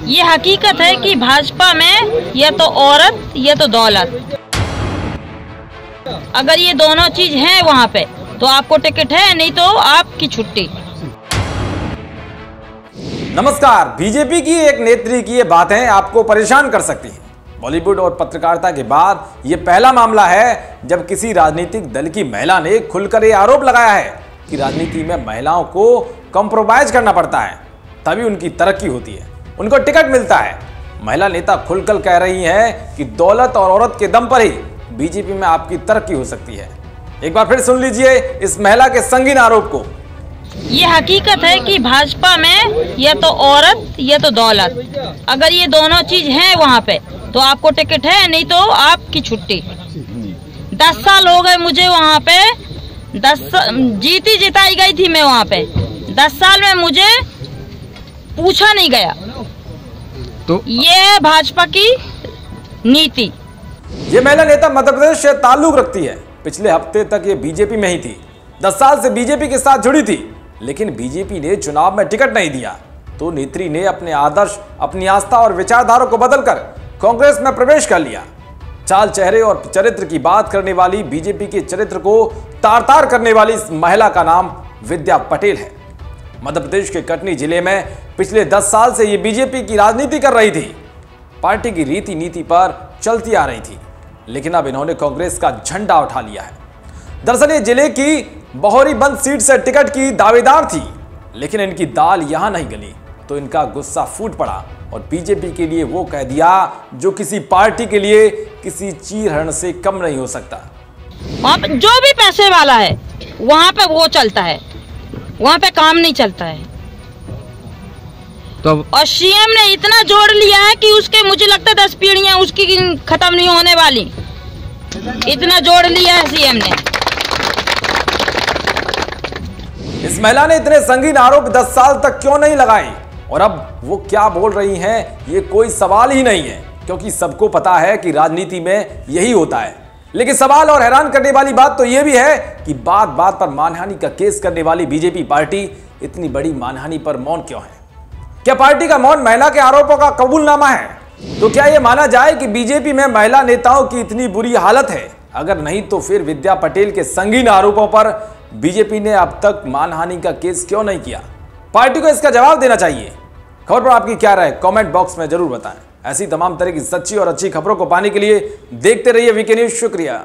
ये हकीकत है कि भाजपा में ये तो औरत ये तो दौलत, अगर ये दोनों चीज हैं वहाँ पे तो आपको टिकट है, नहीं तो आपकी छुट्टी। नमस्कार। बीजेपी की एक नेत्री की ये बातें आपको परेशान कर सकती हैं। बॉलीवुड और पत्रकारिता के बाद ये पहला मामला है जब किसी राजनीतिक दल की महिला ने खुलकर ये आरोप लगाया है कि राजनीति में महिलाओं को कॉम्प्रोमाइज करना पड़ता है, तभी उनकी तरक्की होती है, उनको टिकट मिलता है। महिला नेता खुलकर कह रही हैं कि दौलत और औरत के दम पर ही बीजेपी में आपकी तरक्की हो सकती है। एक बार फिर सुन लीजिए इस महिला के संगीन आरोप को। ये हकीकत है कि भाजपा में ये तो औरत ये तो दौलत, अगर ये दोनों चीज हैं वहाँ पे तो आपको टिकट है, नहीं तो आपकी छुट्टी। 10 साल हो गए मुझे वहाँ पे, जीती जिताई गई थी मैं वहाँ पे। 10 साल में मुझे पूछा नहीं गया, तो ये है भाजपा की नीति। ये महिला नेता मध्य प्रदेश से ताल्लुक रखती है। पिछले हफ्ते तक ये बीजेपी में ही थी, 10 साल से बीजेपी के साथ जुड़ी थी, लेकिन बीजेपी ने चुनाव में टिकट नहीं दिया तो नेत्री ने अपने आदर्श, अपनी आस्था और विचारधारा को बदलकर कांग्रेस में प्रवेश कर लिया। चाल, चेहरे और चरित्र की बात करने वाली, बीजेपी के चरित्र को तार तार करने वाली इस महिला का नाम विद्या पटेल है। मध्य प्रदेश के कटनी जिले में पिछले 10 साल से ये बीजेपी की राजनीति कर रही थी, पार्टी की रीति नीति पर चलती आ रही थी, लेकिन अब इन्होंने कांग्रेस का झंडा उठा लिया है। दरअसल ये जिले की बहोरीबंद सीट से टिकट की दावेदार थी, लेकिन इनकी दाल यहां नहीं गली तो इनका गुस्सा फूट पड़ा और बीजेपी के लिए वो कह दिया जो किसी पार्टी के लिए किसी चीरहरण से कम नहीं हो सकता। वहाँ पे जो भी पैसे वाला है वहाँ पे वो चलता है, वहाँ पे काम नहीं चलता है। तो और सीएम ने इतना जोड़ लिया है कि उसके मुझे लगता है 10 पीढ़ियां उसकी खत्म नहीं होने वाली, इतना जोड़ लिया है सीएम ने। इस महिला ने इतने संगीन आरोप 10 साल तक क्यों नहीं लगाए और अब वो क्या बोल रही हैं ये कोई सवाल ही नहीं है, क्योंकि सबको पता है कि राजनीति में यही होता है। लेकिन सवाल और हैरान करने वाली बात तो ये भी है कि बात बात पर मानहानि का केस करने वाली बीजेपी पार्टी इतनी बड़ी मानहानि पर मौन क्यों है? क्या पार्टी का मौन महिला के आरोपों का कबूलनामा है? तो क्या यह माना जाए कि बीजेपी में महिला नेताओं की इतनी बुरी हालत है? अगर नहीं तो फिर विद्या पटेल के संगीन आरोपों पर बीजेपी ने अब तक मानहानि का केस क्यों नहीं किया? पार्टी को इसका जवाब देना चाहिए। खबर पर आपकी क्या राय कमेंट बॉक्स में जरूर बताएं। ऐसी तमाम तरह की सच्ची और अच्छी खबरों को पाने के लिए देखते रहिए वीके न्यूज। शुक्रिया।